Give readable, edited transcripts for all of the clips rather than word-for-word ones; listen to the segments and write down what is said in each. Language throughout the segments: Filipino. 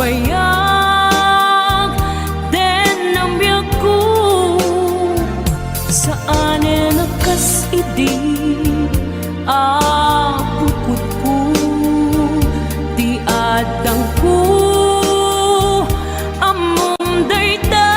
bayag den ang biyaku saan nakas idi pukot ko di adang ko amom dayta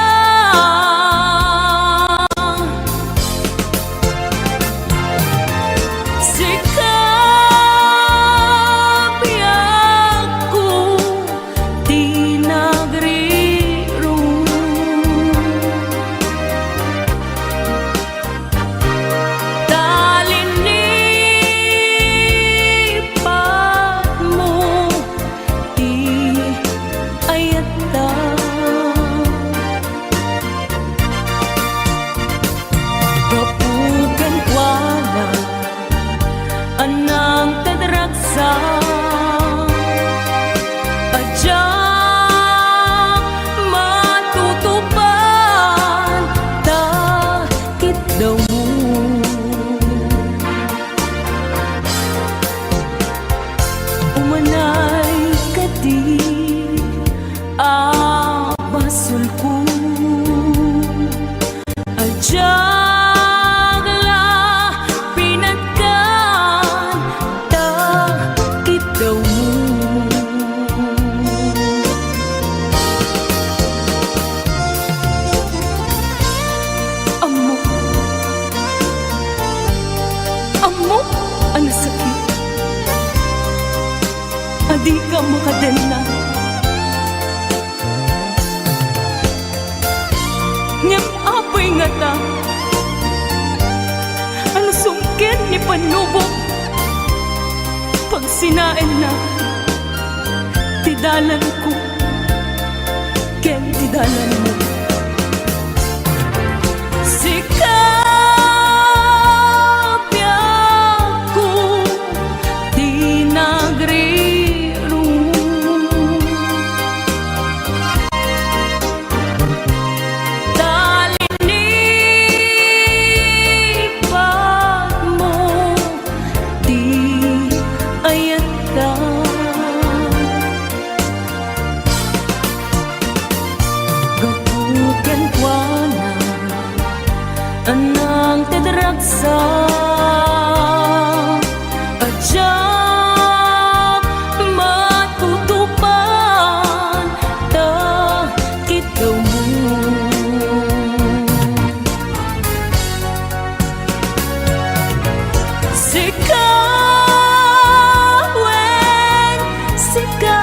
anang tadraksa ajang matutupan takit daw mo umanay kadi basol ko ajang ang sakit, adi ka makadena. Ngem apoy nga ta, ang sungkit ni panubok, pag sinain na, tidalan ko, ken tidalan mo. Anang tadraksa ajang matutupan takit daw mo sikawen sika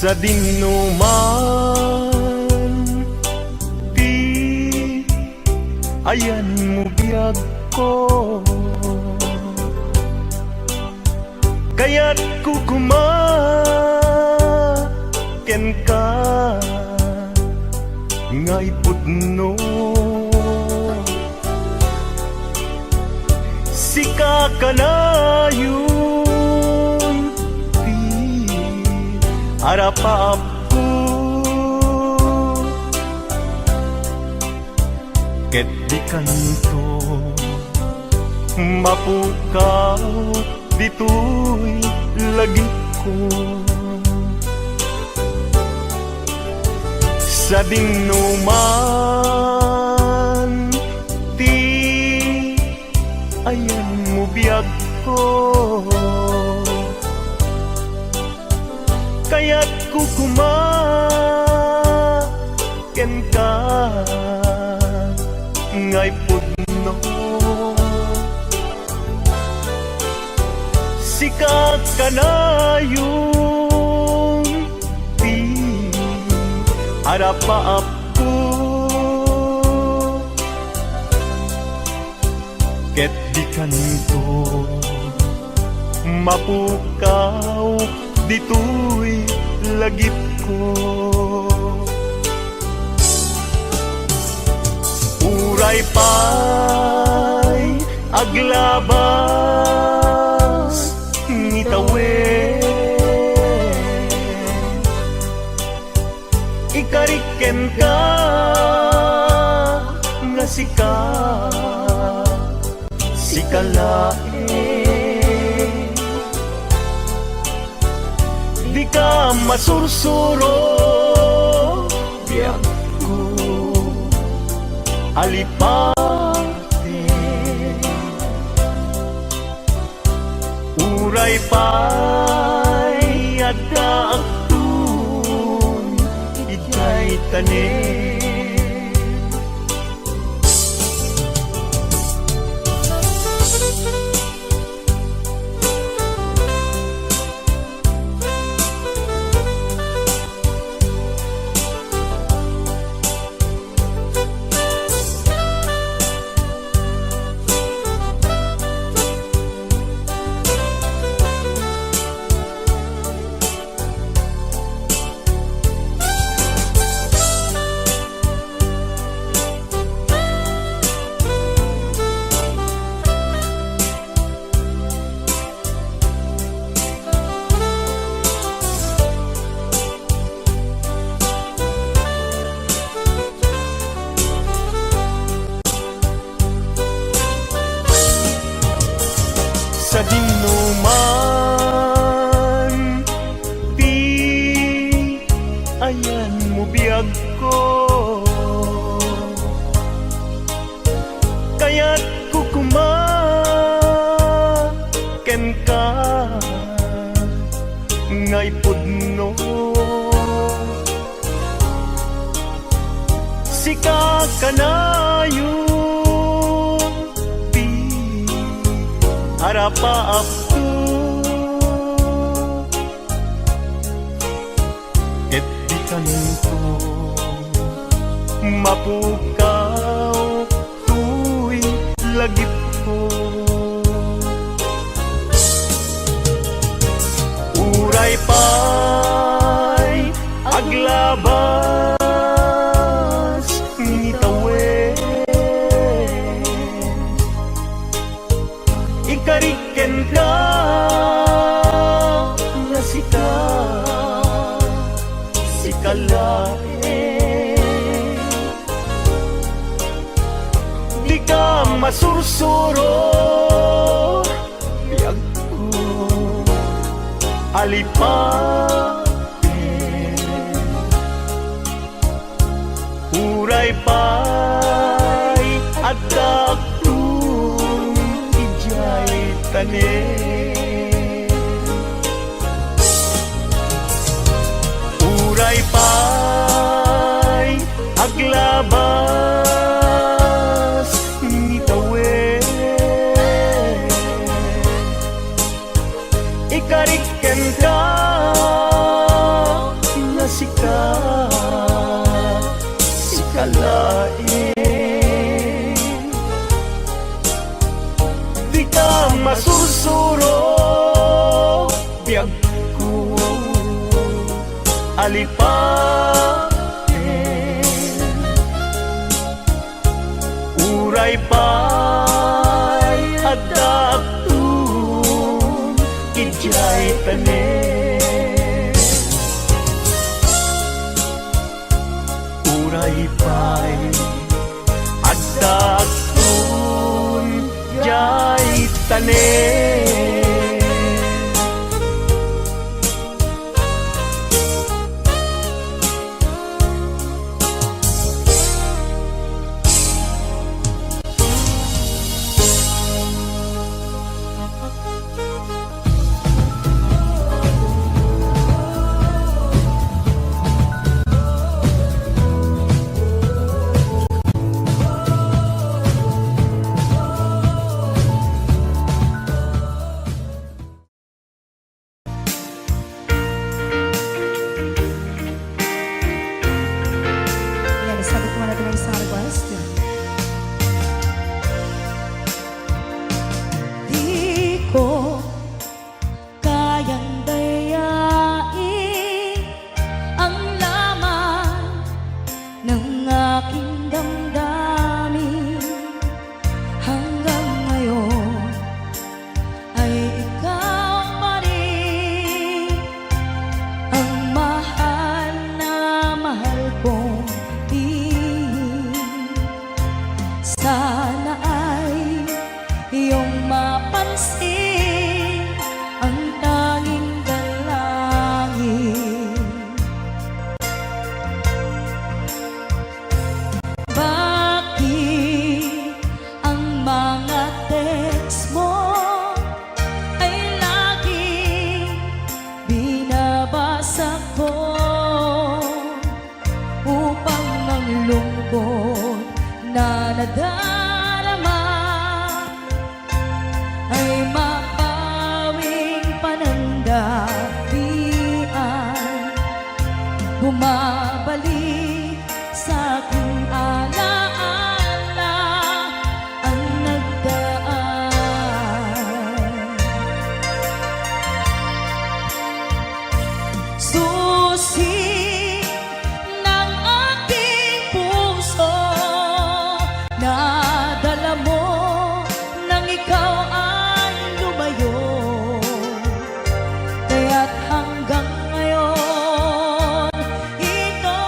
sa dinuman di ayan mo biyag ko, kaya't kukumaken ka ngay pudno. Sika ka na yun di arapap ko, ket di kanto mapukaw dito'y lagi ko. Sa dinuman di ayan mo biyag ko, kaya't kukumaken ka ngay pudno. Sikat ka na yung di arapaap ko, ket di kanto mapukaw dito'y lagip ko. Uray pa'y aglabas ngitawen, ikariken ka nga sikalae, di ka masursuro biyak ko alipate. Uray pa'y adda aktun ijay tanen, sa dinuman di ayan mo biyag ko, kaya't kukumaken ka ngay pudno. Sika ka na yun di arapaap ko, ket di kanto mapukaw tu'y lagip ko. Uray pa'y aglabas ngitawen, ikariken ka nga sikalae, di ka masursuro biyag ko alipate. Uray pa'y adda aktun ijay tanen, uray pa'y aglabas ngitawen, ikariken ka sikat sikalain. Di ka masursuro biyag ko alipatin. Uray pa'y adaptun ijay tanen. Uray pa'y adaptun ijay tanen. Ayan, isabot mo natin ang isang request. Di ko kayang dayain ang laman ng aking damdamin. Hanggang ngayon ay ikaw pa rin ang mahal na mahal kong tinig. Sana ay iyong mapansin ang tanging dalangin. Bakit ang mga text mo ay laging binabasa ko upang ang lungkot na nadarama ay mapawing panandalian. Bumabalik sa aking alaala ang nagdaan. Susi ng aking puso, nadala mo nang ikaw ay lumayo. Kaya't hanggang ngayon ito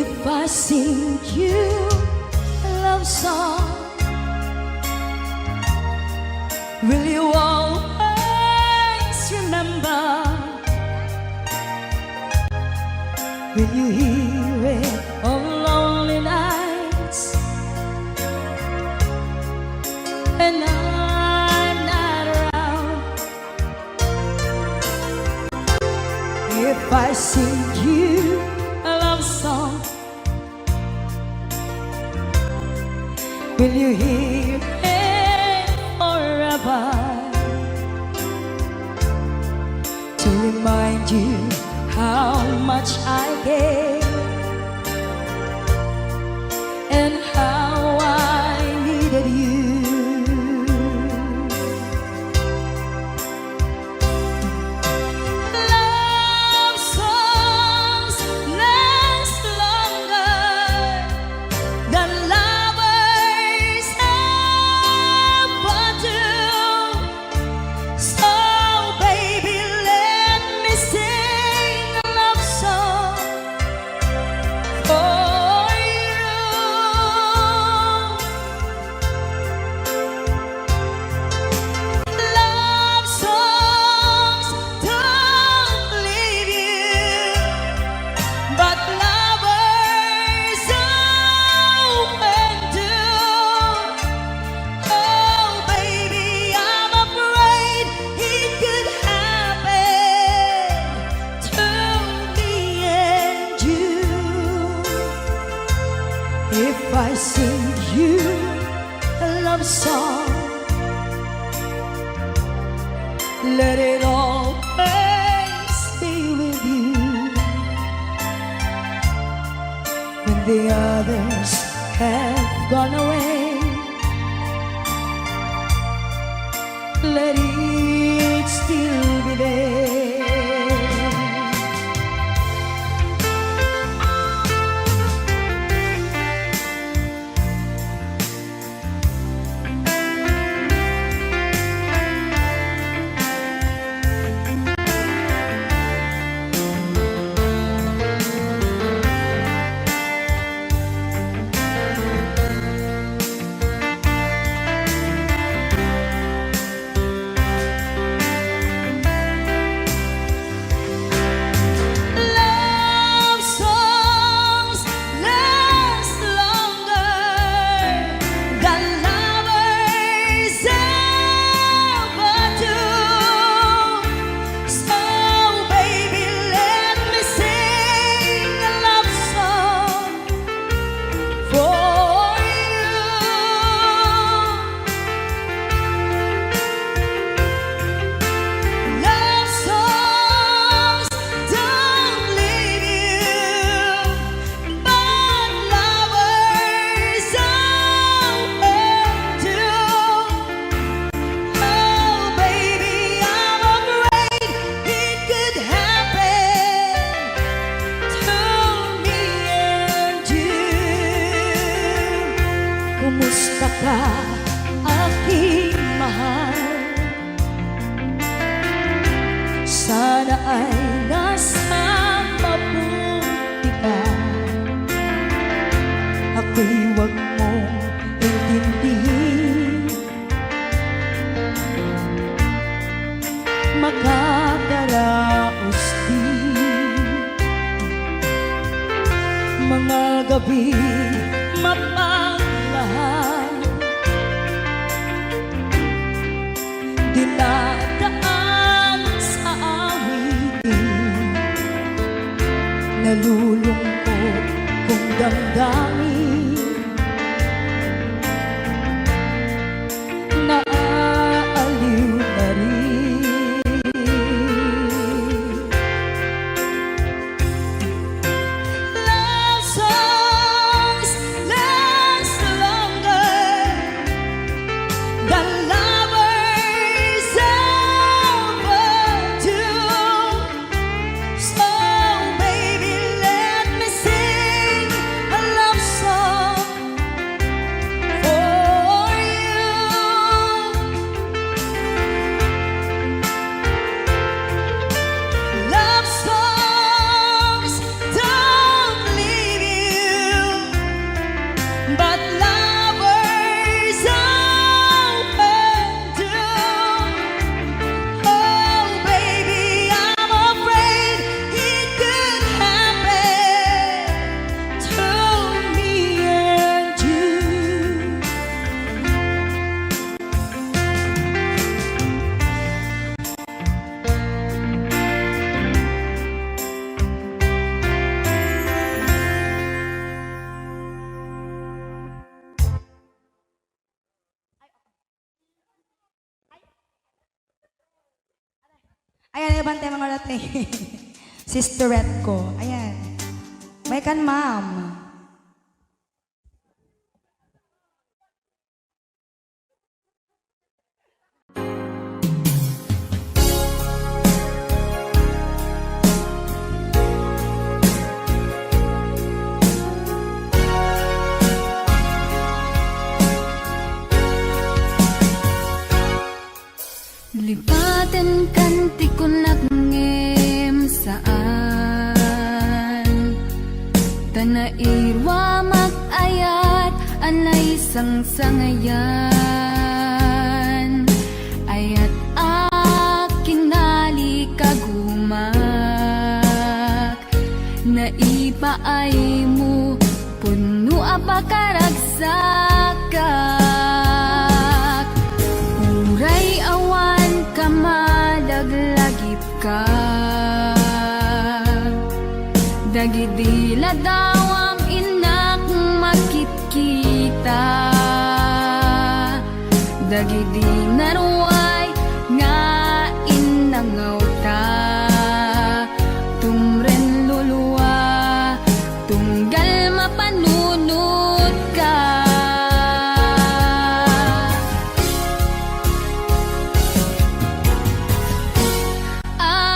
If I sing you a love song, will you always remember? Will you hear it on lonely nights and I'm not around? If I sing you a love song, will you hear it forever? To remind you how much I care and how I needed you. Love songs last longer than lovers ever do. So baby, let me sing a love song for you. Love songs don't leave you, but lovers often do. Oh baby, I'm afraid it could happen to me and you. If I sing you a love song, let it always be with you. When the others have gone away, let it still be there. Love songs last longer than lovers ever do. So baby, let me sing a love song for you. Love songs don't leave you, but lovers often do. Oh baby, I'm afraid it could happen to me and you. Kumusta ka, aking mahal? Sana ay nasa mabuti ka. Ako'y huwag mong intindihin, makakaraos din. Mga gabi mapagmahal, dinadaan sa awitin. bante mga rate. Sisterette ko. Ayan. May kan, ma'am. Lipaten kanti ko nagngem saan Tanairwa mag-ayat anay sang-sangayan Ayat akinali kagumak Naipaay mo puno apakaragsakak Uray awan kamadaglagip ka Dagidila dawam inak makikita Dagidi naruay nga inangaw ta Tumren luluwa tunggal mapanunod ka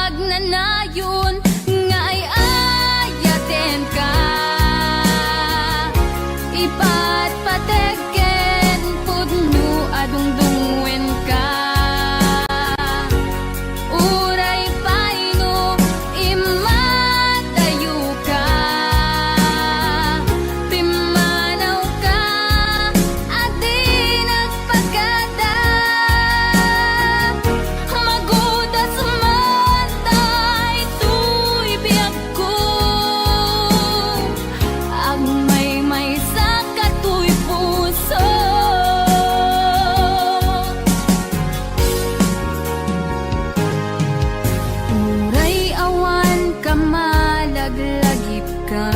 Agnanayon nga ay ayaten ka Ipat pategen pudno adungdungwen ka Uray paino imatayo ka Timanaw ka adi nagpagada Magudas man tay tuy biyak ko Ang may sa katuy puso Uray awan ka malaglagip ka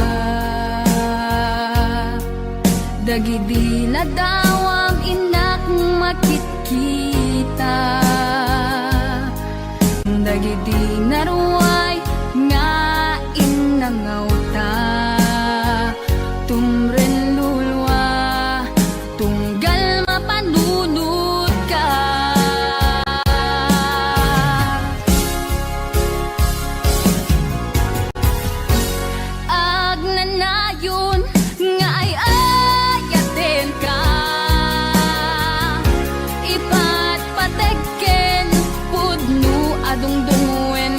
Dagidila dawam inak makikita Dagidi naruay nga inangaw ta Tumren lulwa tunggal mapanunod ka Agnanayon nga ay ayaten ka Ipat pateken pudno adungdungwen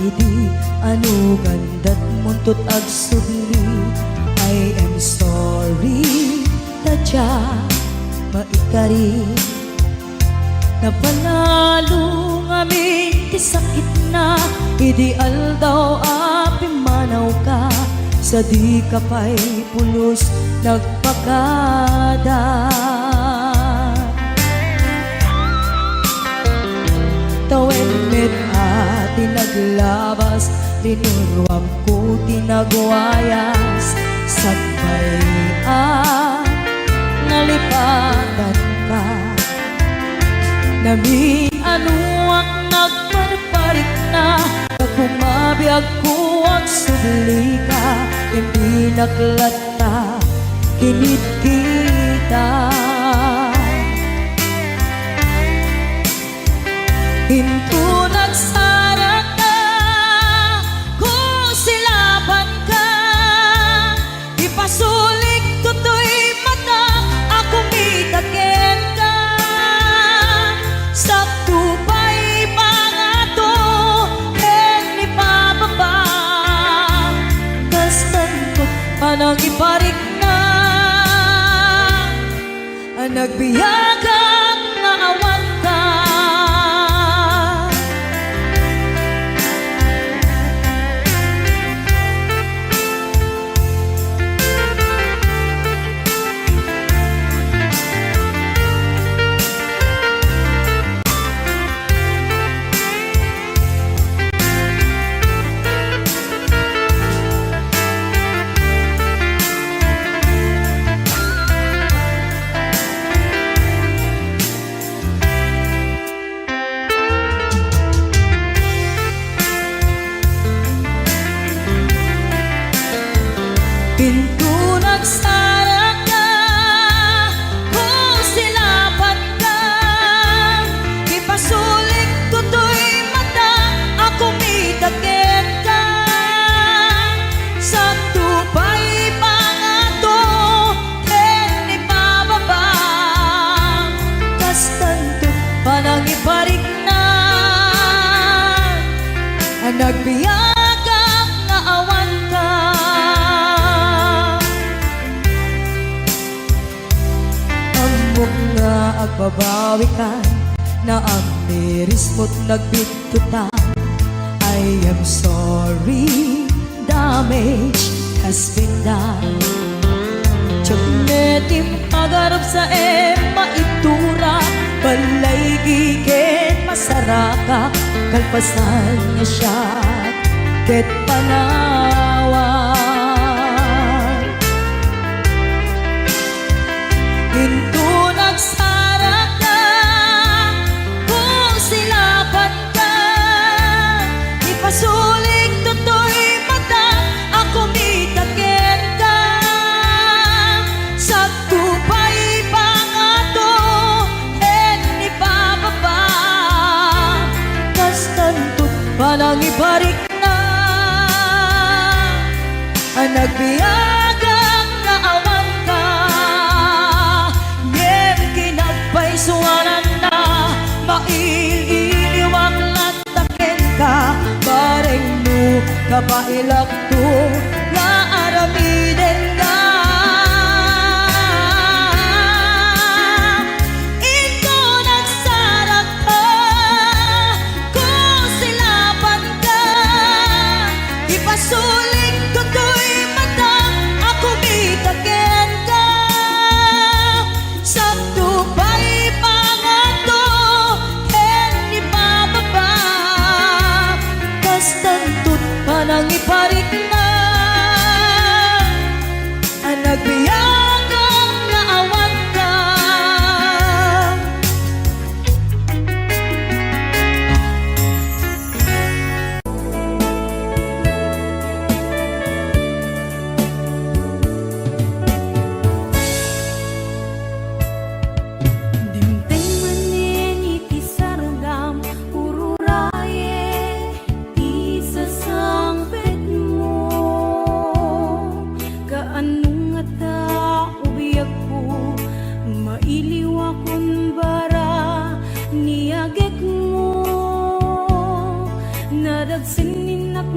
idi ano gandat muntot ag subli. I am sorry tadya maikari napanalo ngamin ti sakit na ideal daw api manaw ka sa di ka pa'y pulos nagpakada. Tawen met ati naglabas tinuruam ko tinagwayas sagbayan nalipatan ka nami ano ang nagparparik na pagkumabiyag ko ang subli ka hindi naklata kinit kita. Hinto nagsara ka, kung silaban ka, ipasulik tutoy mata, ako mitakin ka. Sakto pa'y pangato, and ipababa, kastan ko panang iparik na, ang nagbiyagang naawan ka. Pinto nagsara ka, kung silaban ka, ipasulik tutoy mata, ako mitakin ka. Sakto pa'y pangato, and ipababa, kastanto panang iparik na, ang nagbiyagang naawan ka. Nga agbabawi ka na ang miris mo't nagbitutan. I am sorry, damage has been done. Tiyagnetim agarap sa maitura, balay gigit masaraka, kalpasan niya siya, ket panawan. Hinto nagsara ka, kung silaban ka, ipasulik tutoy mata, ako mitakin ka. Sakto pa'y pangato, and ipababa, kastanto panang ibarik na, ang nagbiyagang naawan ka. Suwanan na maililiwang latakin ka, bareng mo kapailak to na aramiden ka. Ito nagsara ka, kung silaban ka, ipasulik tutoy mata, ako mitakin ka. Sakto pa'y pangato, and ipababa, kastantot panang iparik na, ang nagbiyagang naawan ka.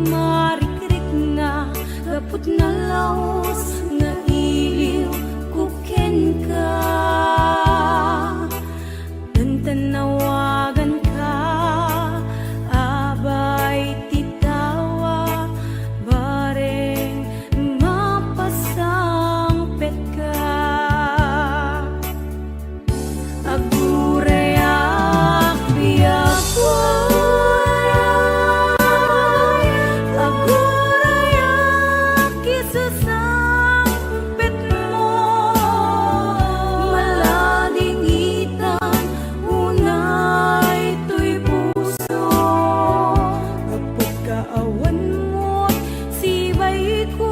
marikrik nga gapot na laos nga iliw kuken ka tanawagan ka abay titawa bareng mapasangpet ka agurayak biyak agurayak isusangpet mo malading itan unay to'y puso kapag kaawan mo't sibay ko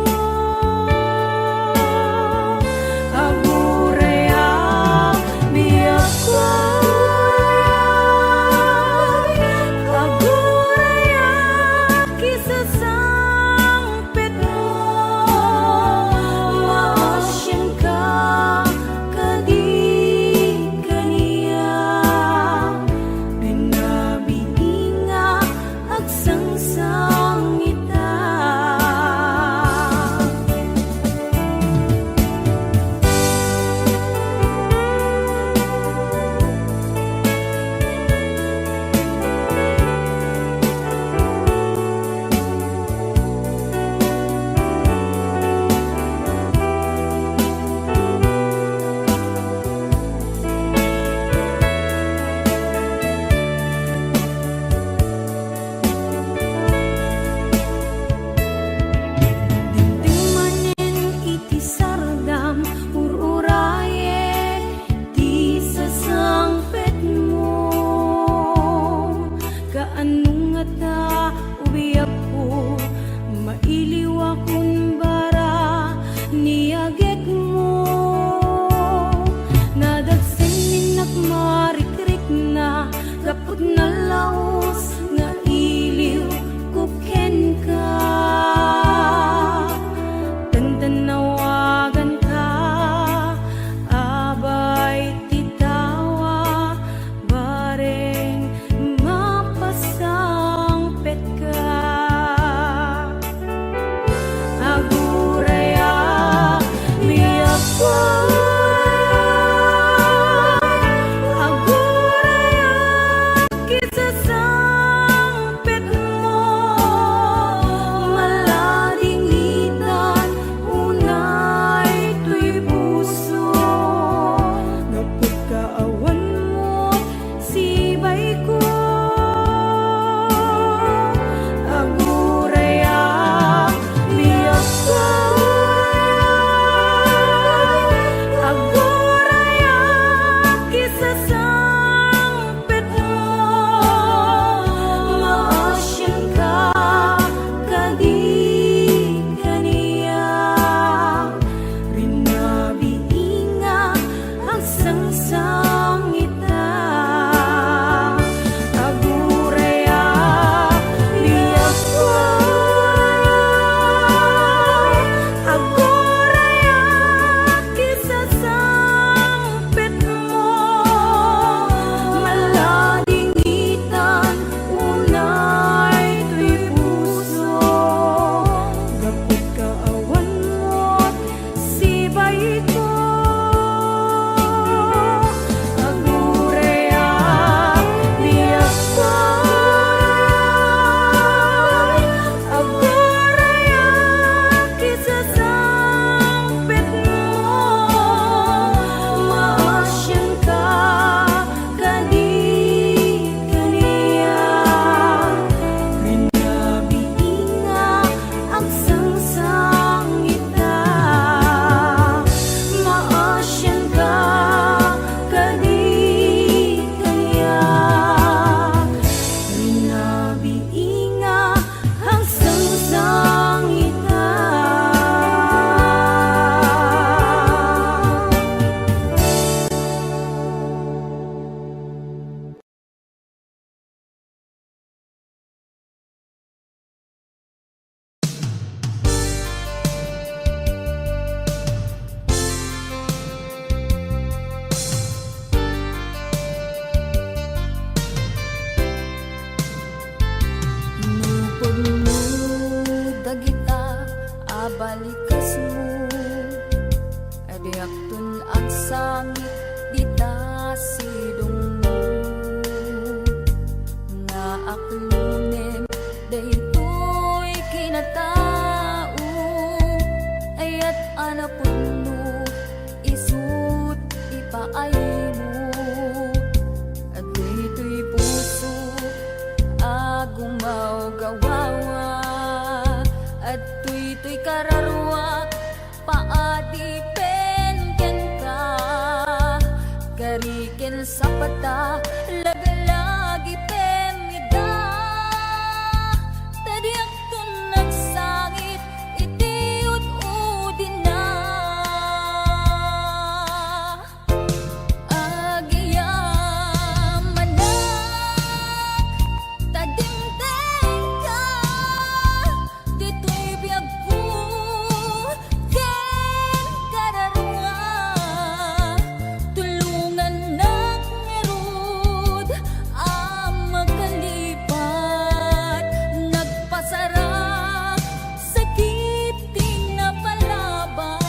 agurayak biyak ko agurayak isasangpet mo maasyan ka kadi kaniya pinabiinga agsangsangita Manen iti sardam ururaye di sasangpet mo kaanong nga ta ubiyak ko mailiw akong bara niyagek mo nadagsin marikrik na kapag nalaos nga iliw kuken ka tanawagan ka abay titawa bareng mapasangpet ka agurayak biyak ko agurayak isasangpet palikas mo adiak tun ang sangit dita sidong mo nga aklunen daytoy kinatao ayat anapun mo isut ipaay mo at daytoy puso agumaw gawawa at tuy kararwak paadipen ken ka kariken sa pata lagalagi pemida tadiak tun nagsangit itiut udin na agiyaman na tadimteng ka dito'y biyag ko ken kararwa tulungan nak ngerud ang magkalipat nagpasarap sakit tinapalabas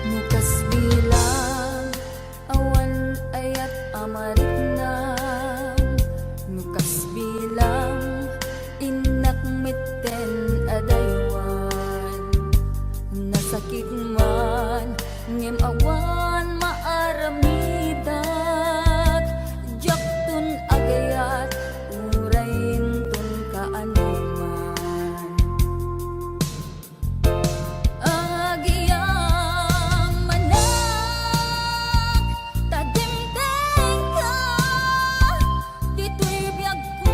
Nukas bilang awan ayat amarit na Nukas bilang inak mitten adaywan Nasakit man ngem awan maaramidak Jaktun agayat urain tun kaanuman agiyaman na tadimteng ka dito'y biyag ko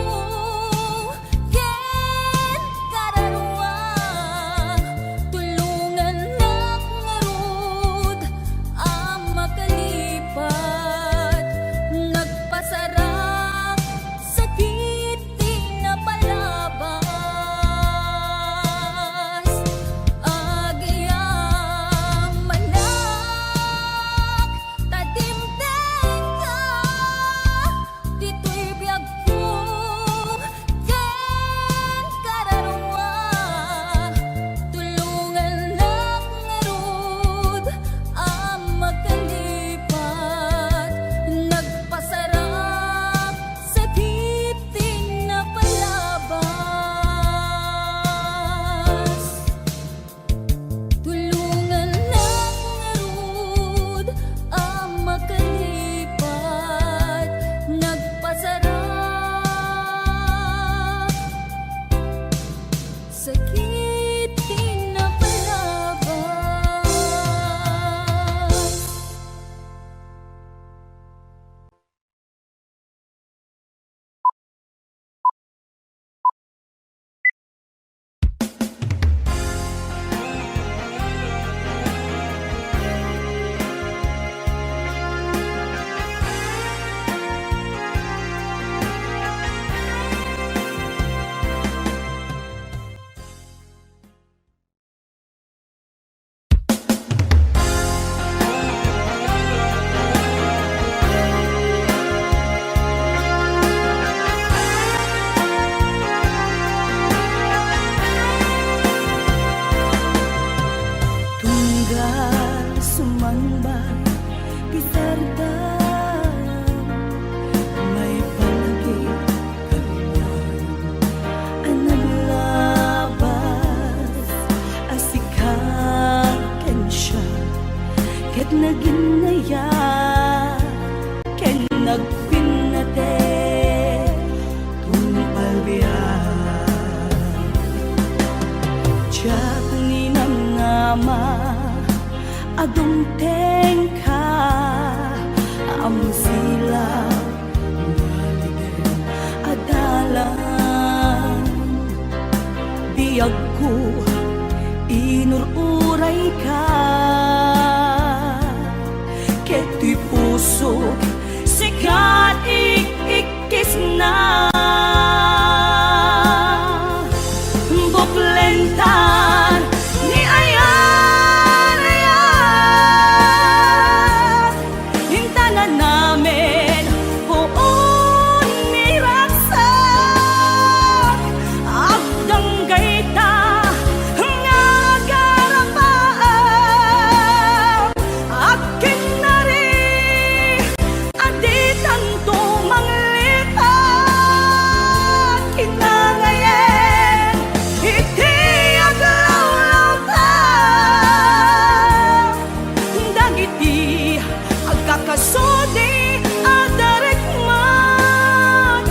ken kararwa tulungan nak ngarud ang makalipat nagpasarap sakit tinapalabas agiyaman na tadimteng ka dito'y biyag ko ken kararwa tulungan nak ngarud ang makalipat nagpasarap sakit tinapalabas tulungan nak ngarud ang makalipat nagpasarap sakit tinapalabas Tunggal sumambay di sardan may palagi kaluan ang naglabas asikaken siya ket naginaya ken nagpinate tumpalbiyan Diyak ninangama adumteng ka among silang ngaliden adalan biyag ko inururay ka, keto'y puso sikat ikikis na. Buklentan ni ayan, ayan, hintanan namin buon ni raksak, agdang gayta nga garapaan, akin na rin aditan to manglipat, kinangayen iti aglaw-law ta, dagiti agkakasodi adarikman,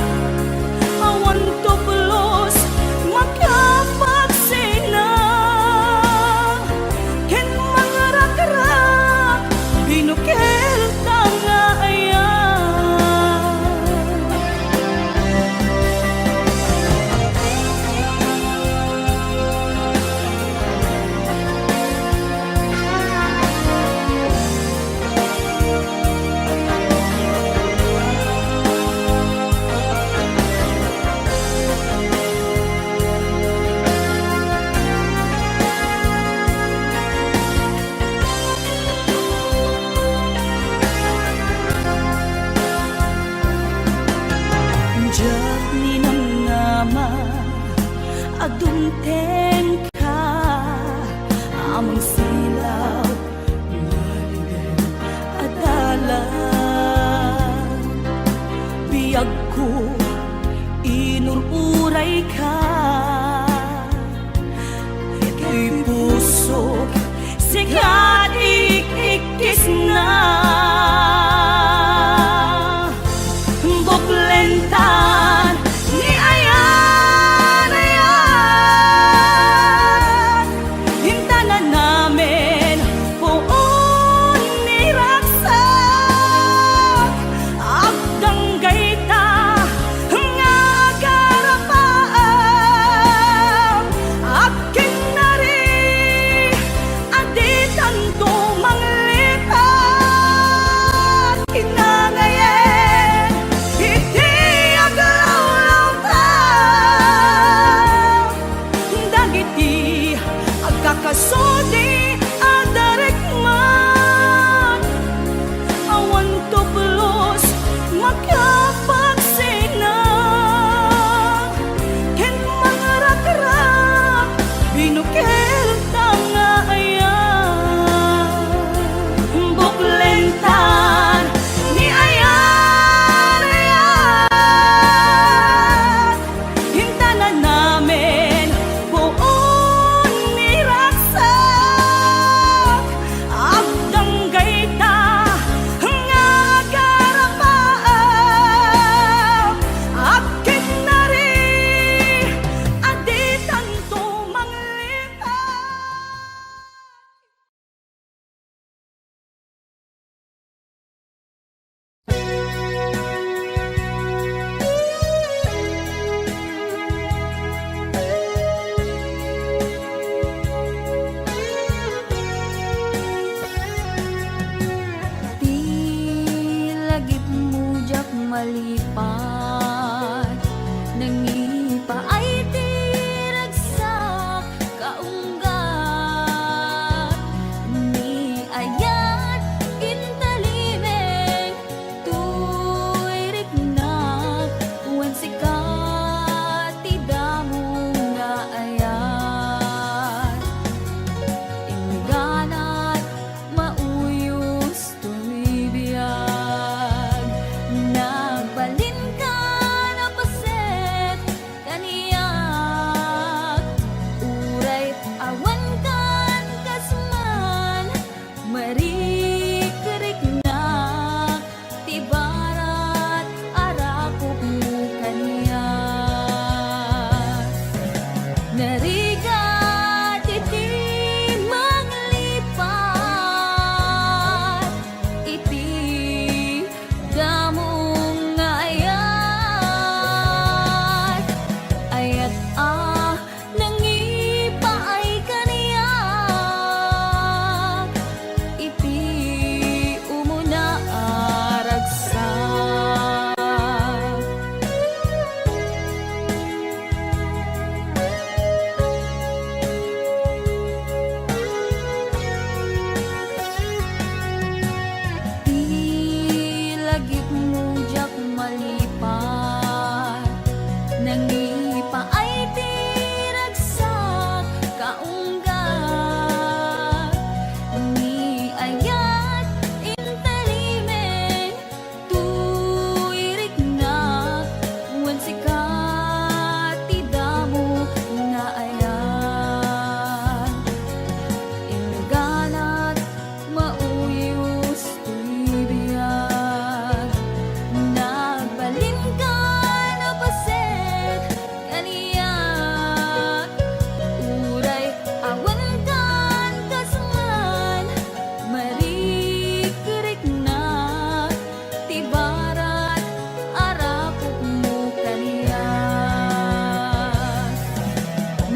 awan to pulos makapagsina, ken mga rakrak binukel tanga ayan. Diyak ni nama adunten ka, amang silaw ngaligay adalan, biyag ko inururay ka, ito'y puso sikat ikikis na. Buklentan ni ayan, ayan, hintanan namin buon ni raksak, agdang gayta nga garapaan, akin na rin aditan to manglipat, kinangayen iti aglaw-law ta, dagiti agkakasodi adarikman, awan to pulos makapagsina, ken mga rakrak binukel tanga ayan. Buklentan ni ayan, ayan, hintanan namin buon ni raksak,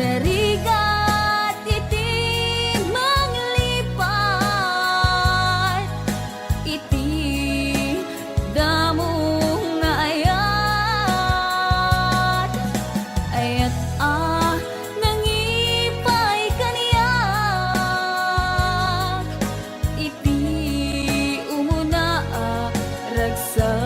narigat iti manglipat, iti damo nga ayat, ayat nangipay kaniyak, iti umuna ragsak.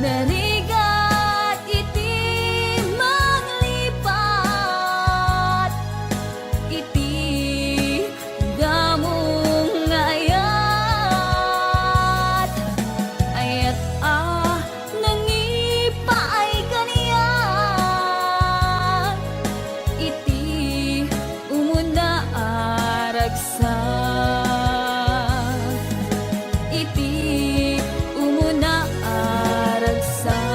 Narigat iti manglipat, iti damong nga ayat, ayat nangipaay kaniyak, iti umuna ragsak, iti umuna ragsak.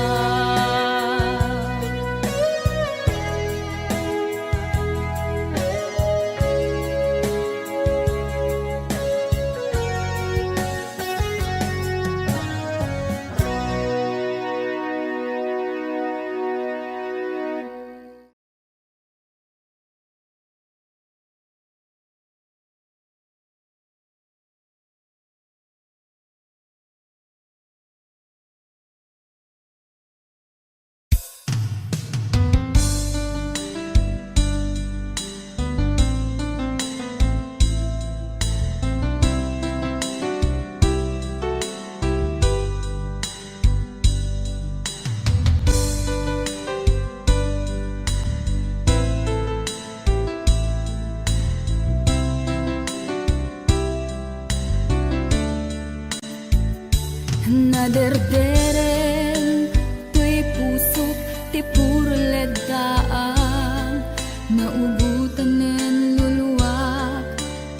Naderderen tuy pusok ti purled daang, naubutan nen luluwak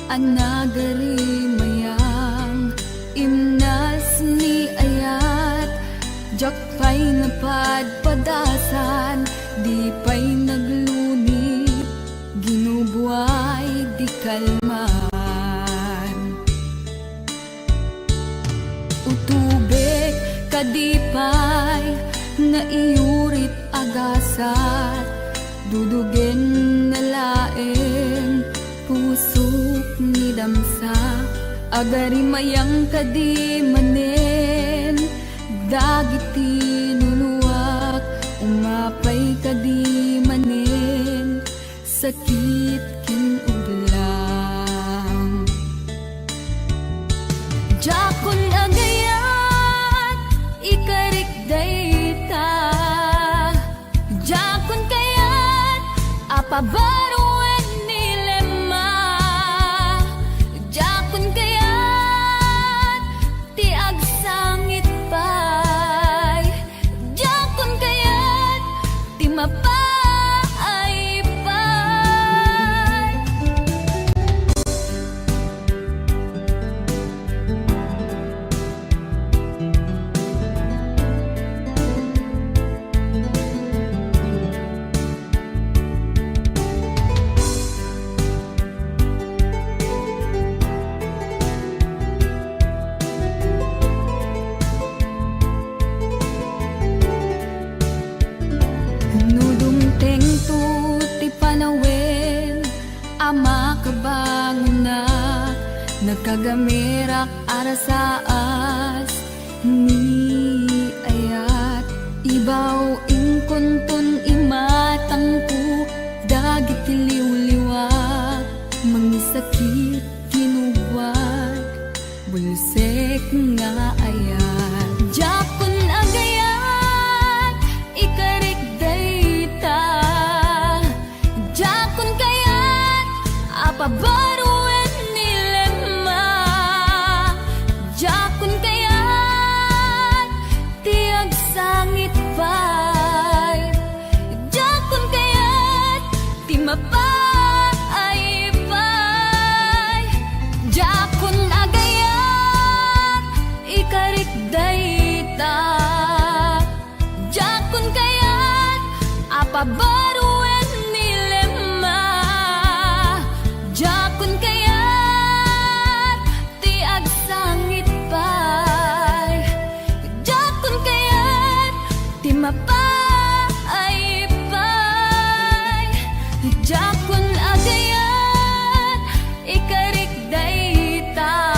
anagari mayang, imnas ni ayat jak pay napadpadasan, di pay naglunit ginubuay di kalman. Utubek kadipay na iyurit agasat, dudugen na laeng pusok ni damsa, agari mayang kadi manen, dagiti nuluwak umapay kadi manen, sakit ken udlang. Jakon agayat ikarik dayta, jakon kayat apabaruan nilema, jakon kayat ti agsangit pay, jakon kayat ti mapay pay. Nudumteng tu ti panawen, ama kabangunak, nagkagamirak arasaas ni ayat, ibaw ingkuntun imatangku, dagit liwliwak, mangisakit kinubwat, bulsek nga ayat. Jakon agayat ikarik dayta, jakon kayat apabaruan nilema, jakon kayat ti agsangit pay, jakon kayat ti mapay pay. Jakon agayat ikarik dayta, jakon kayat apabaruan nilema, jakon kayat ti agsangit pay, jakon kayat ti mapay pay. Jakun agayat ikarik dayta,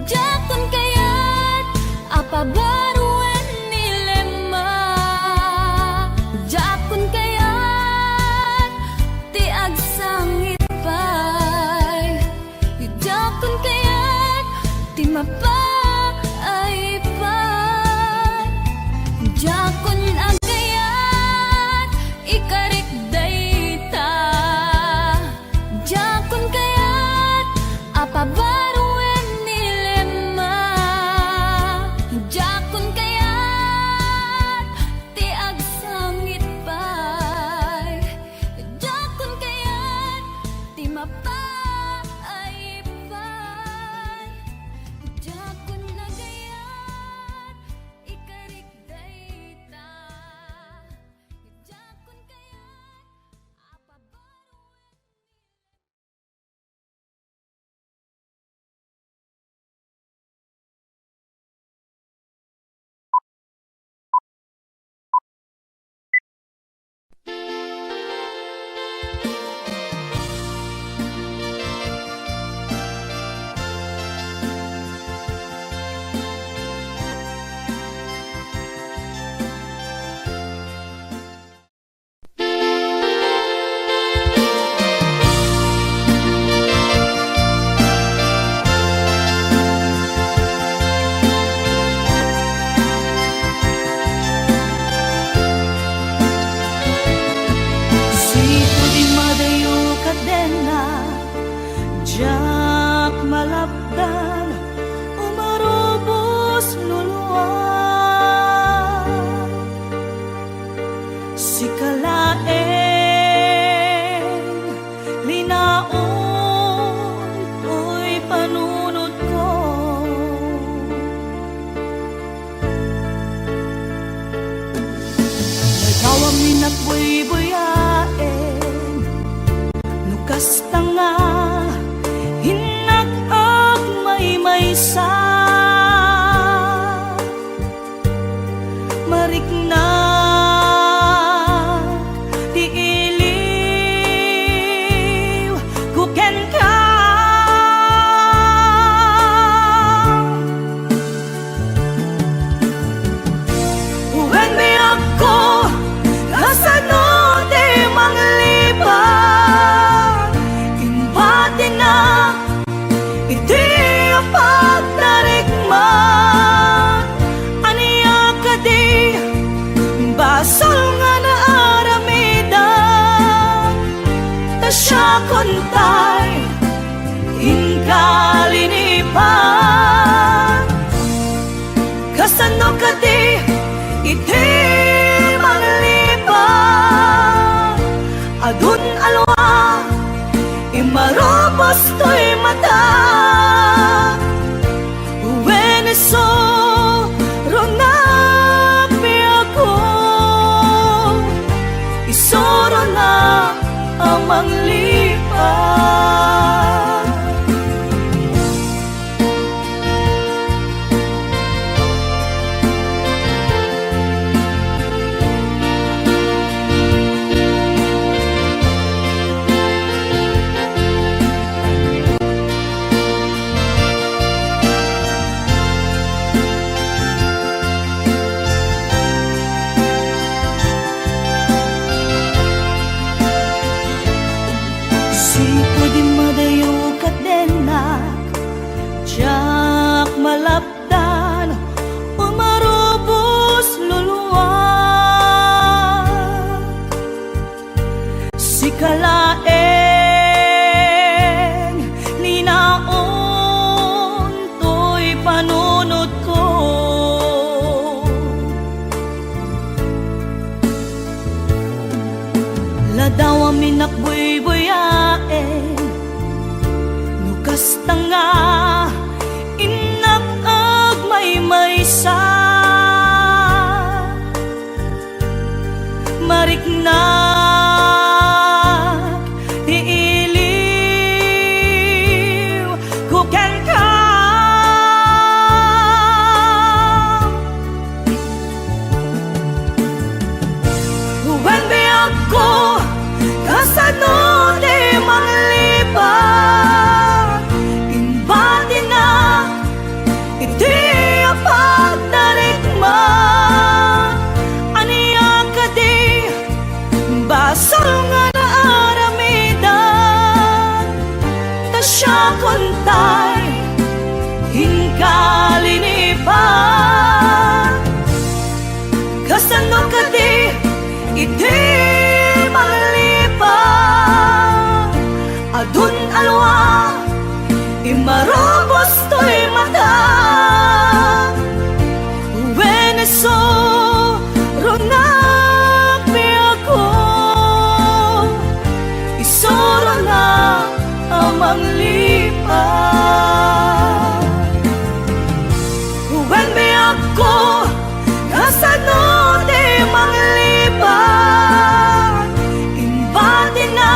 jakun kayat apabaruan nilema, jakun kayat ti agsangit pay, jakun kayat ti mapaay pay, jakun agayat ikarik dayta, jakun kayat apabaruan nilema, jakun kayat ti agsangit pay, jakun kayat ti mapaay pay, jakun agayat ikarik dayta, jakun kayat apabaruan. Siko di madayo kadena, jak malapdan, umarubos luluan. Si kalaeng, linaon, to'y panunod ko. Nagawang ninakbuy-buyain, nukas tanga, hinag-ag may-maysa, mariknag, di iliw, kuken ka. When may ako, kasano di manglipan, imbati na, iti ang pagtarikman, aniya ka di, basol nga na aramidan, ta siya kontay, inkalinipan, kasano ka di, iti manglipan, adun alwa, imarobos to'y mata, uweniso, ronapi ako, isoro na ang manglipan. Siko di madayo kadenak, jak malapdan, umarubos luluan. Si kalaeng, linaon, to'y panunod ko. Ladaw ang minakbuy-buyain, nukas tanga, inag-ag may-maysa, mariknag, di iliw, kuken ka. When may ako, basol nga naaramidan, ta siya kontay hinkalinipan. Kasano ka di iti malipan, adun alwa imarobos to'y mata. Weneso ronapi ako, isoro na amang lipan. When be ako kasano di manglipan, imbati na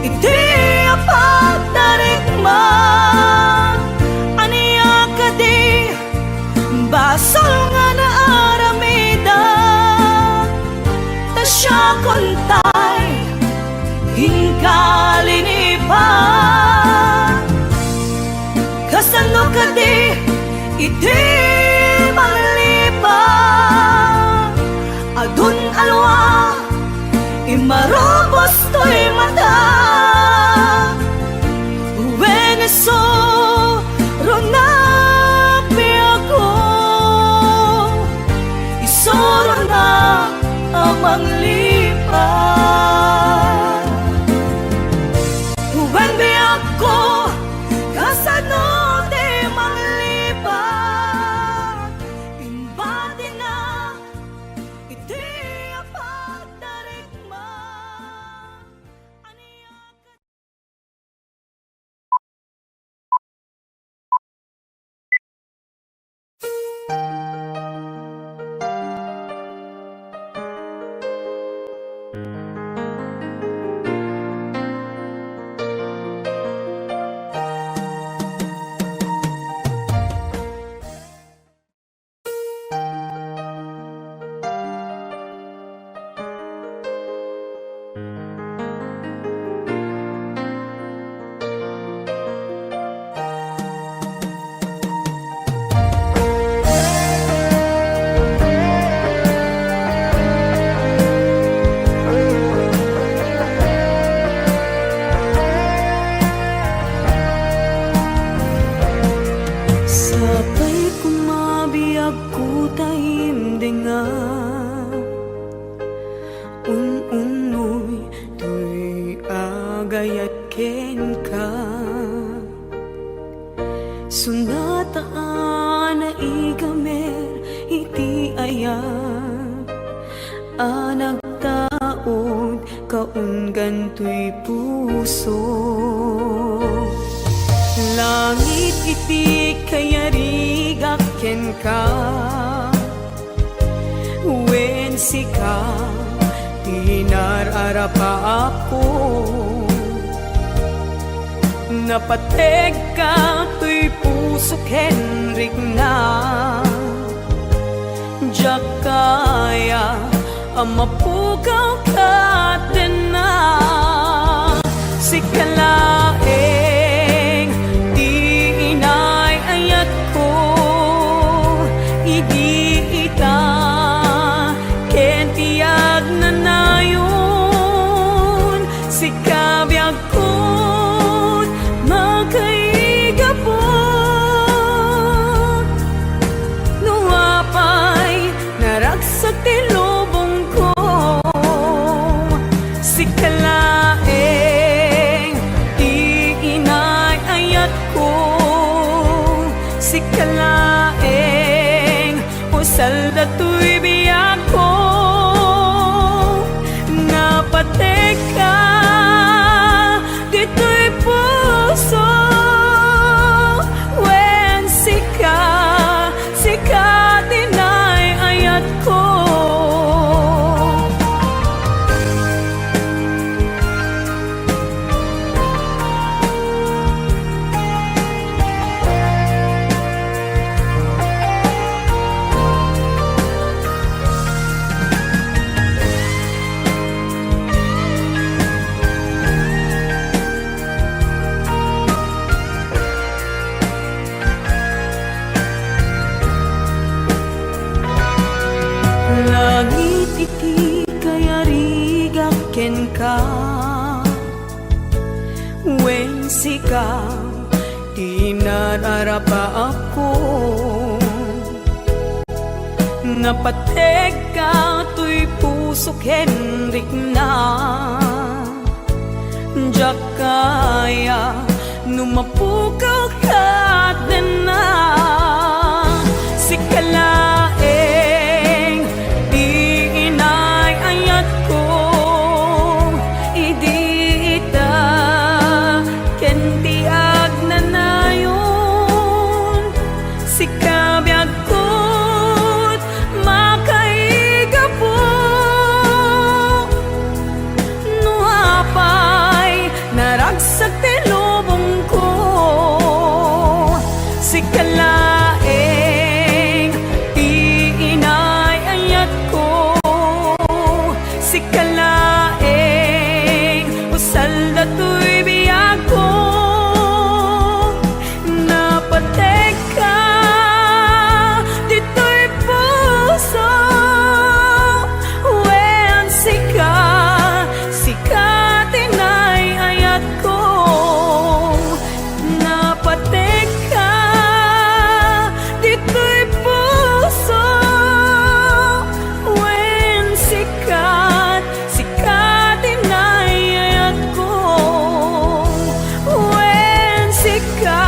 iti apagdarikman. Aniya ka di basol nga naaramidan, ta siya kontay hinkalinipan. Kasano ka di iti manglipan, adun alwa imarobos to'y mata. Weneso ronapi ako, isoro na amang lipan. When be ako kasano di manglipan, imbati na iti apagdarikman. Aniya ka sabay kumabiyag ko tahimdinga, unoy to'y agayat ken ka. Sunataan na igamer iti ayat, anak taon kaunggan to'y puso. Langit iti kayarigak ken ka, wen sika tinararapa ako. Napateg ka to'y puso kenrik na, diyak kaya amapukaw ka din na. Sikalaeng di inay ayat ko, idi ita ken tiyag na nayon. Sikabiyag ko makaigapon, nuapay naragsak ti lubong ko. Sikalaeng di inay ayat ko, sikalaeng usal dato'y biyak ko. Napatek ka dito'y puso, wen sika dinay ayat ko. ken ka. Wen sika di nararapa ako, napateg ka tuy puso Henrik na. Diyak kaya numapukaw ka din na. Sikalaeng di inay ayat ko, idi ita ken tiag na nayon. Sikabiyag ko't makaiga po, no apay naragsak ti lubong ko. Sikalaeng di inay ayat ko, sikalaeng usal dato'y biyag ko. Napatek ka dito'y puso, wen sika tinay ayat ko. Napatek ka dito'y puso, wen sika tinay ayat ko. Wen sika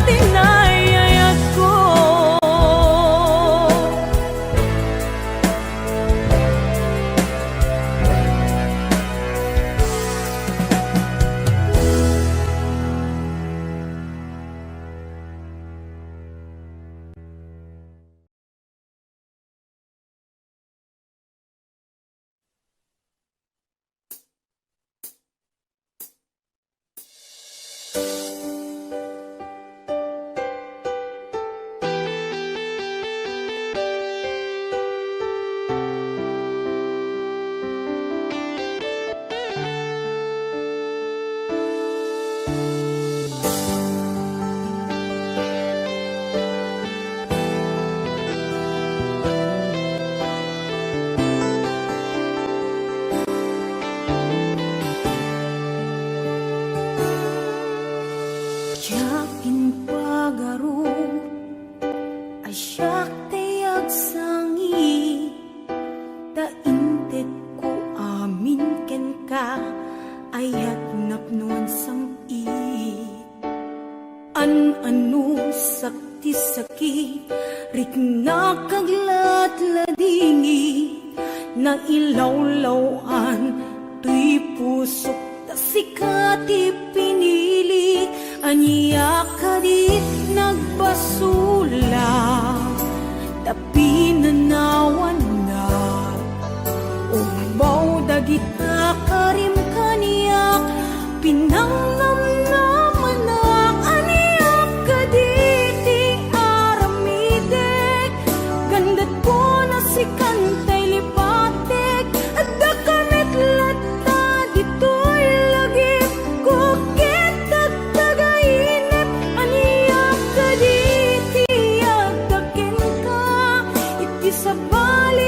tinay ayat ko. Yakin pagaro asyak tayag sangi, tainted ko amin ken ka ayat napnuan samit. An-ano sakti sakit rikna kaglat ladingi, na ilawlawan tuy pusok ta sikati pinili. Aniya ka di nagbasula, tapi nanawan na. Ubaw dagita karim kaniyak, pinangnamnaman na. Aniyak ka di ti aramidek, gandat ko na si kantay lipatek. At da kamit lata dito'y lagi ko kitag tagainip. Aniyak ka di ti agdakin ka, iti sabali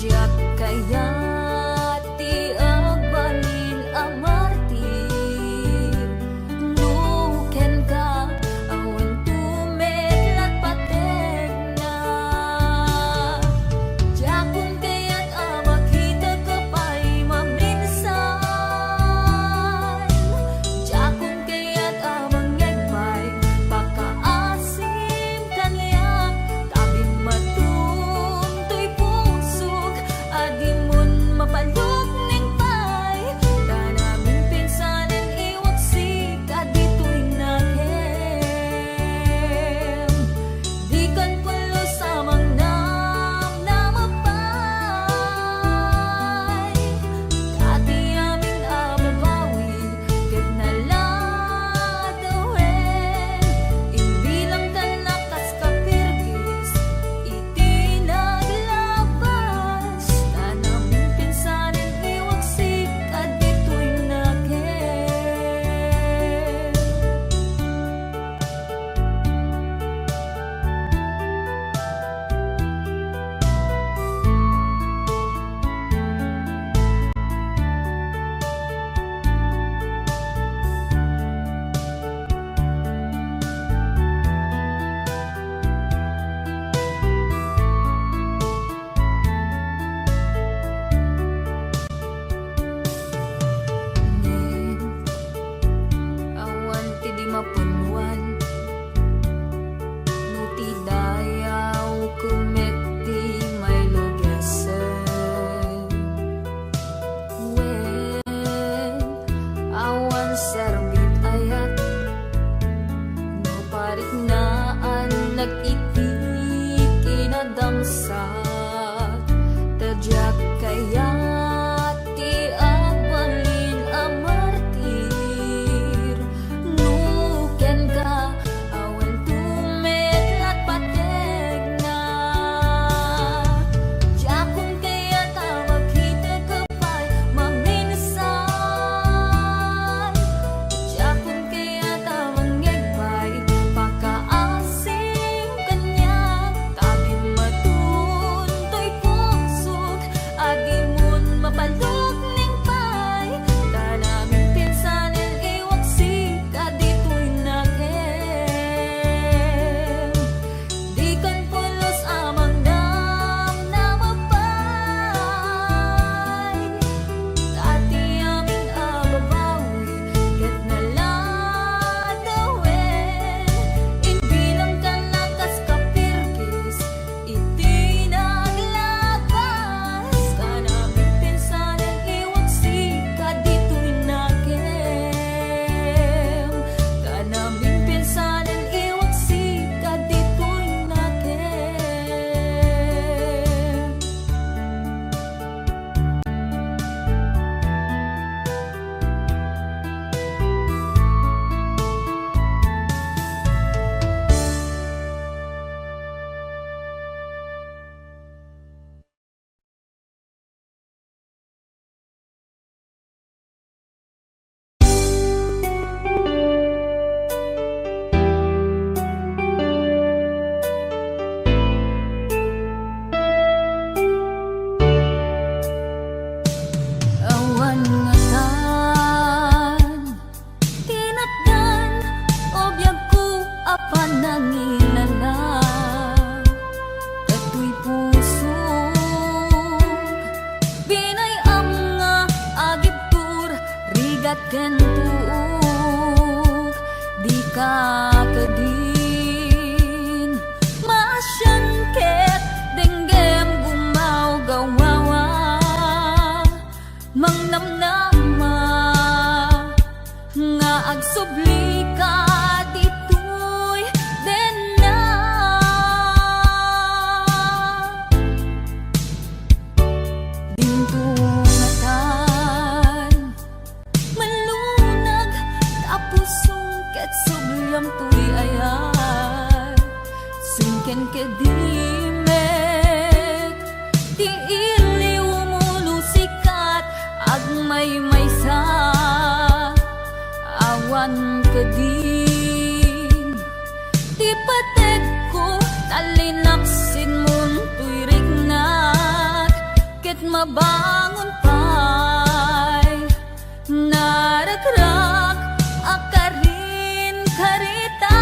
tadyak kaya ti agbalin amartir nuken ka awan tumedlat pateg na jakong kaya't makita ka pa'y maminsan jakong kaya't mangyagpay pakaasim kanya tabi matuntoy pusog adimon mapalok ning pay tanamin pinsanan iwaksik adito'y naghem di kan pulo samang nam na mapay kati amin ababawi ket naladawen imbilang ka nakas kapirgis itinaglabas tanamin pinsanan iwaksik adito'y naghem awan ti di mapunwan no ti dayaw kumeti may lugesen wen awan serbit ayat no parik naan nag-itik kinadamsat tadyak kaya ti agbalin amartir nuken ka awan tumedlat pateg na jakong kaya makita ka pa'y maminsan jakong kaya mangyagpay pakaasim kanya tabi matuntoy pusog adimon mapalok ning pay tanamin pinsanan iwaksik adito'y naghem di kan pulos amang nam na mapay kati amin ababawi ket naladawen imbilang ka nakas kapirgis itinaglabas tanamin pinsanan iwaksik adito'y naghem tanamin pinsanan iwaksik adito'y naghem awan ngatan tinatdan obyag ko apan nangilala kato'y pusog binayam nga agibtur rigat ken tuog di ka kadin masyan ket denggem gumaw gawawa mangnamnama nga agsubli ka dito'y denna dintungatan malunag tapusong ket sublam tuy ayat sungken kedimek ti iliw mulusikat agmay maysa awan kadin ti pateg ko talinaksin mon tuy rignat mabangon pa'y naragrak akarin karita.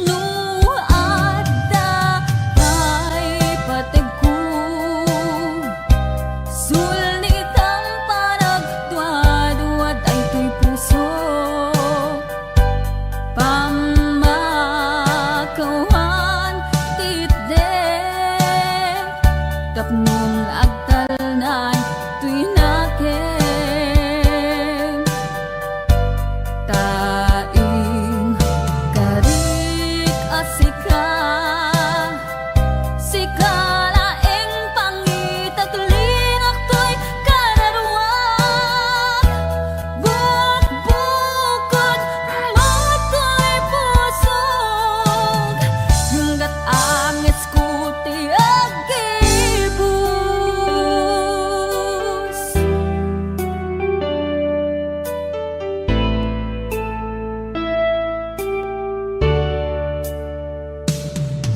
Nuada pa'y pategku sulitan paragduad-duad ay tuy puso pamakawan titdek tapnon agtalnan tuy naken taing karik asika sikalaeng pangitaglinag to'y kararwag bukbukod mato'y pusog hanggat angis ko ti agibus.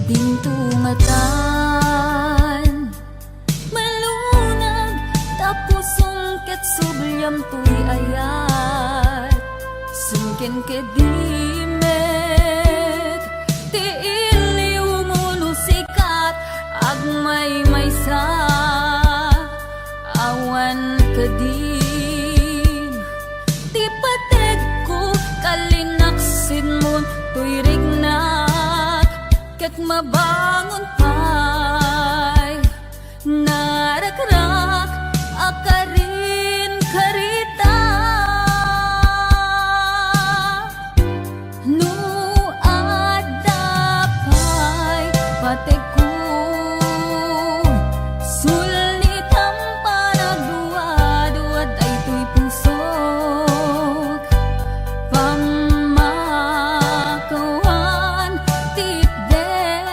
Dintungatan malunag tapos sungkit subyam tuy ayat sungkin kedimek ti iliw muno sikat agmay maysa awan kadim ti pateg ko kalinaksin mo tuy rignat ket mabangon pa'y naragrak akarin karita. Nuada pa'y pategku sulitan paragduad-duad ay tuy pusog pamakawan titdek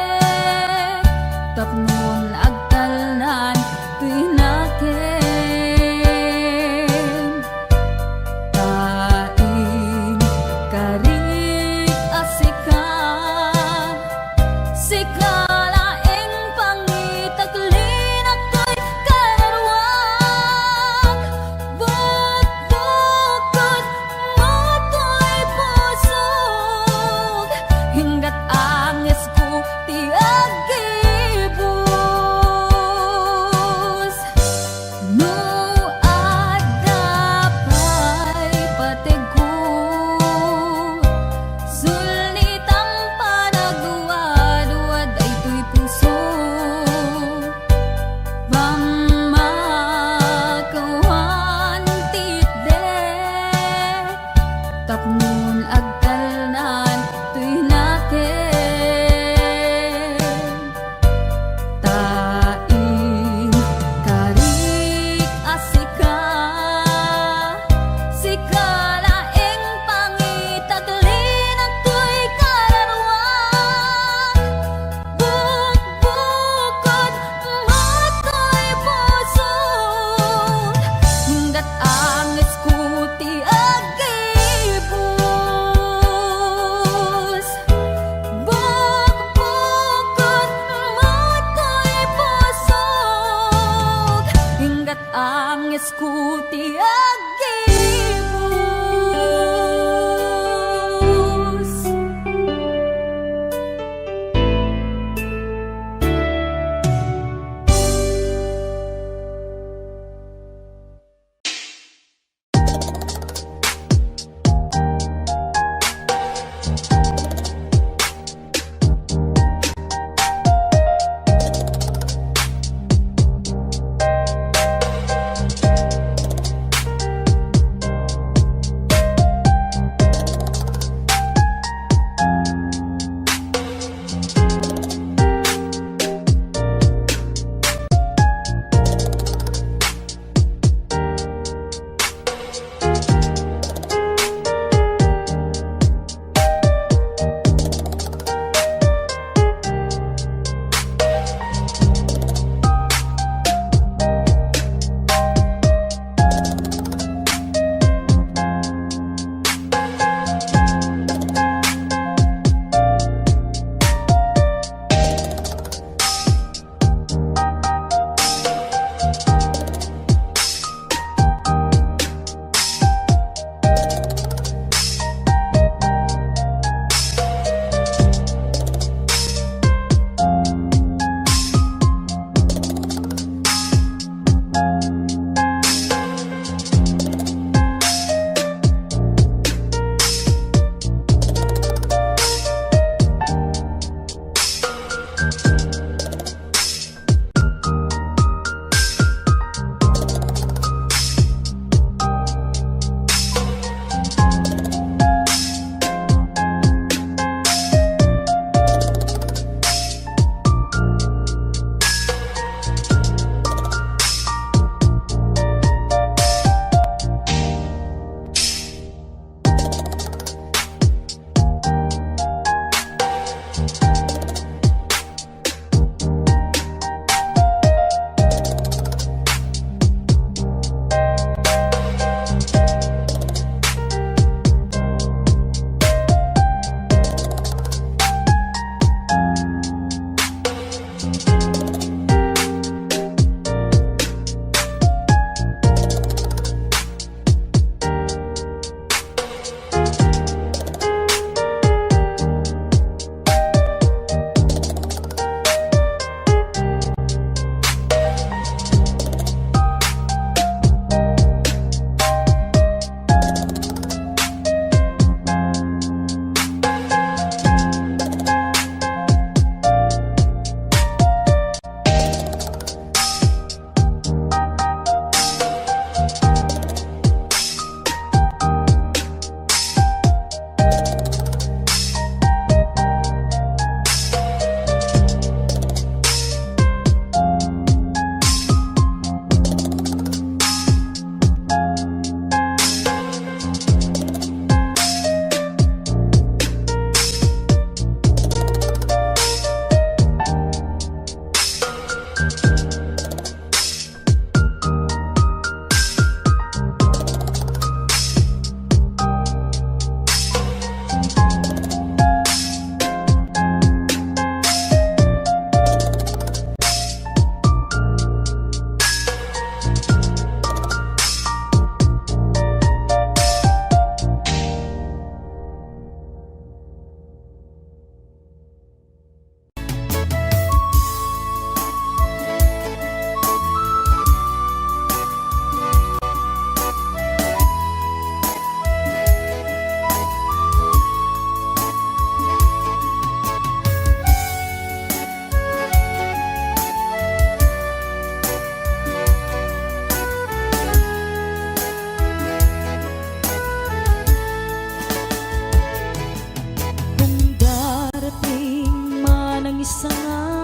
isang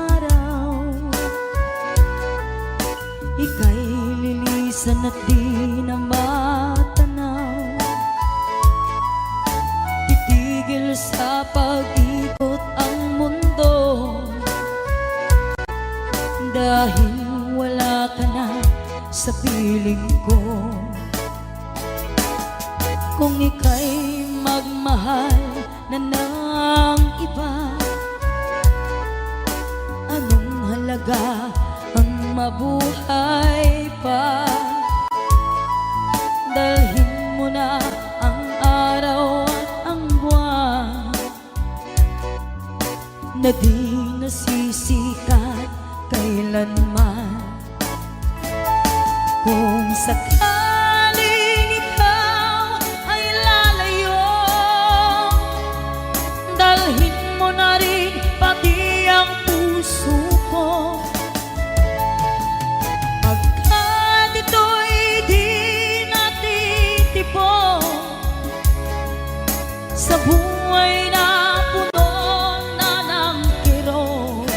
araw, ika'y lilisan at di na matanaw. Titigil sa pag-ikot ang mundo, dahil wala ka na sa piling ko. Kung ika'y magmahal na ng iba, anong halaga ang mabuhay pa? Dalhin mo na ang araw at ang buwan na di nasisikat kailanman. Kung sakaling ikaw ay lalayo, dalhin mo na rin pati ang puso ko. Pagkat ito'y di natitipon sa buhay na puno na ng kirot,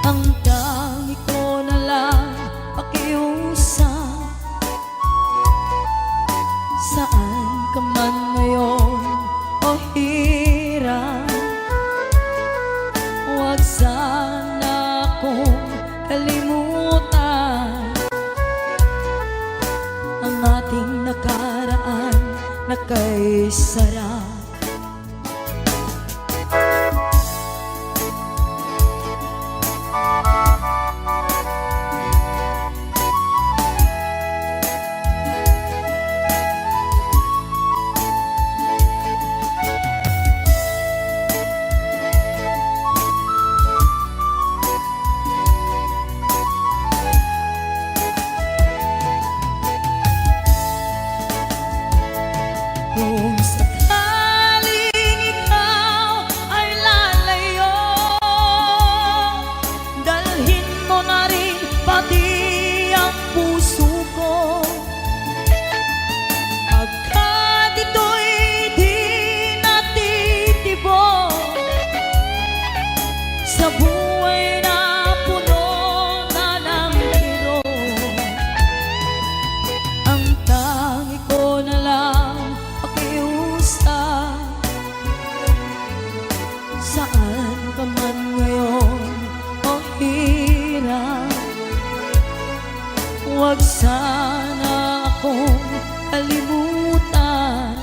ang tangi ko na lang pakiusap. Saan ka man ngayon o hirap, huwag sana akong kalimutan ang ating nakaraan na kay sarap. Kung sakaling ikaw ay lalayo, dalhin mo na rin pati ang puso ko. Pagkat ito'y di natitibok sa buhay na puno na ng kirot, ang tangi ko na lang pakiusap. Saan ka man ngayon o hirap, huwag sana akong kalimutan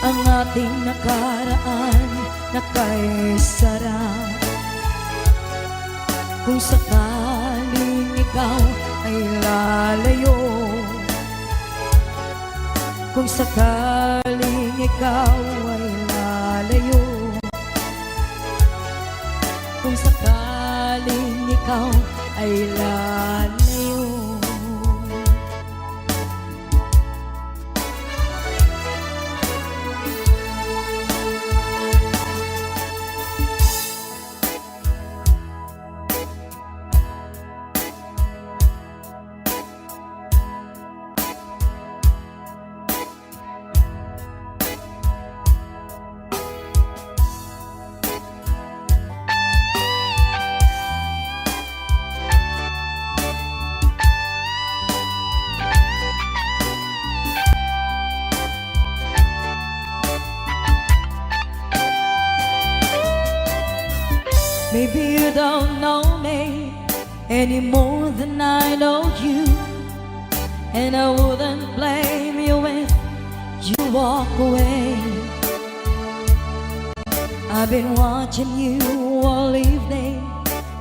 ang ating nakaraan na kay sarap. Kung sakaling ikaw ay lalayo, kung sakaling ikaw ay lalayo, kung sakaling ikaw ay lalayo. Maybe you don't know me any more than I know you, and I wouldn't blame you if you walk away. I've been watching you all evening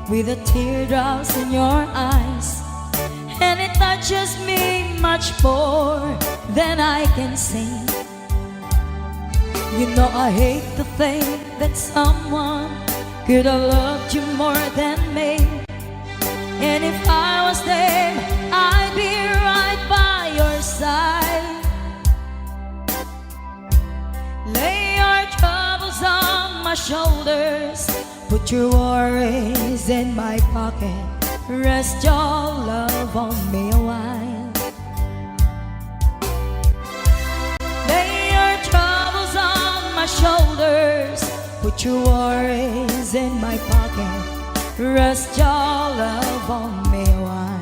with the teardrops in your eyes, and it touches me much more than I can sing. You know I hate to think that someone could have loved you more than me, and if I was there, I'd be right by your side. Lay your troubles on my shoulders, put your worries in my pocket, rest your love on me a while. Lay your troubles on my shoulders, put your worries in my pocket, rest your love on me a while.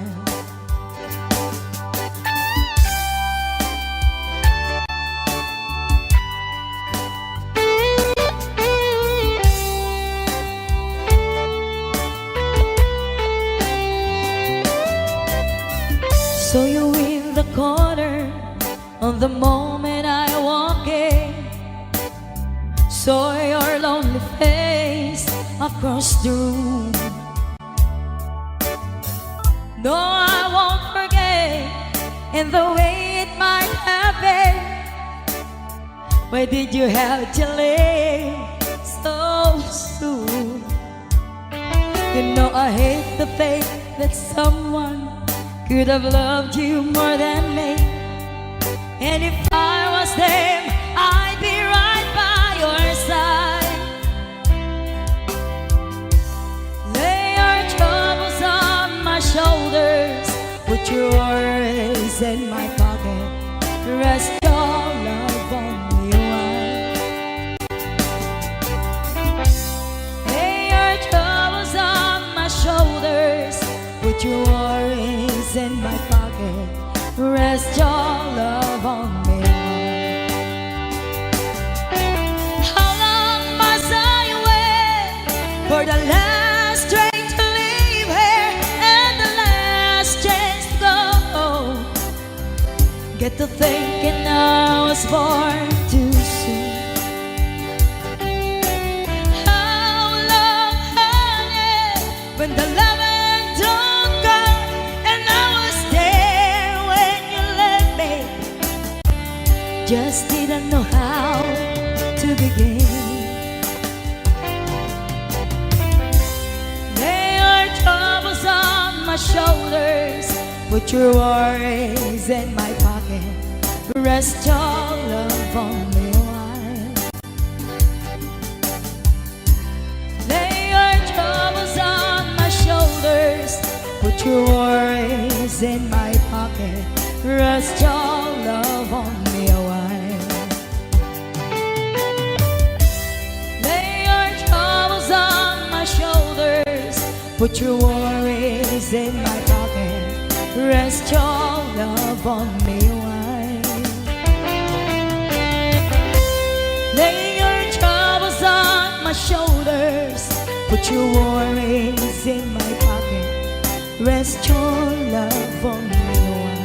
So you in the corner on the moment I walk in, saw your lonely face across the room. No, I won't forget in the way it might have been. Why did you have to leave so soon? You know I hate the fact that someone could have loved you more than me. And if I was them, I'd be right by your side. Lay your troubles on my shoulders, put your worries in my pocket, rest your love on me a while. Lay your troubles on my shoulders, put your worries in my pocket, rest your love on me. How long must I wait for the last train to leave here and the last chance to go? Get to thinking I was born too soon. How long, honey, when the loving don't come and I was there when you left me, just didn't know how to begin. Lay your troubles on my shoulders, put your worries in my pocket, rest your love on me a while. Lay your troubles on my shoulders, put your worries in my pocket, rest your love on me a while. Lay your troubles on my shoulders, put your worries in my pocket, rest your love on me a while. Lay your troubles on my shoulders, put your worries in my pocket, rest your love on me a while.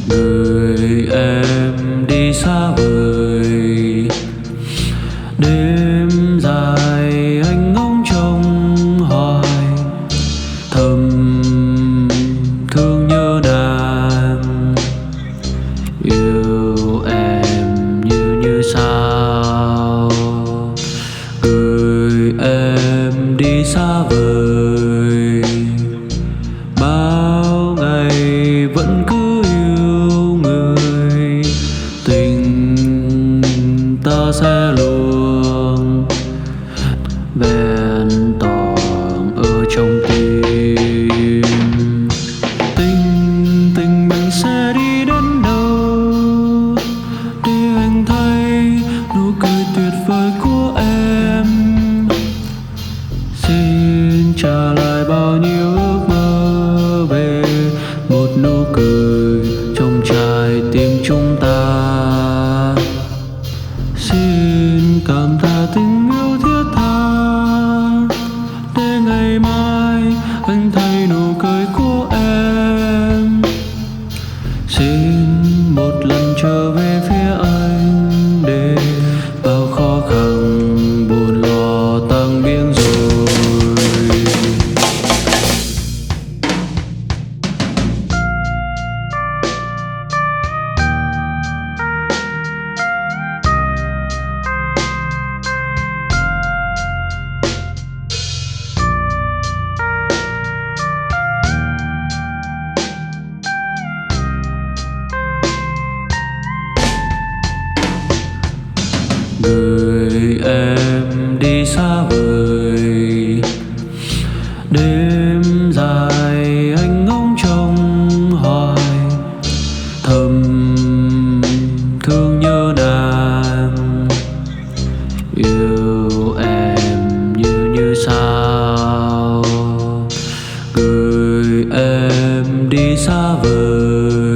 Người em đi xa vời, đêm dài anh ngóng trông hoài, thầm thương nhớ nàng, yêu em như sao. Người em đi xa vời, bao ngày vẫn cứ yêu người, tình đi xa vời.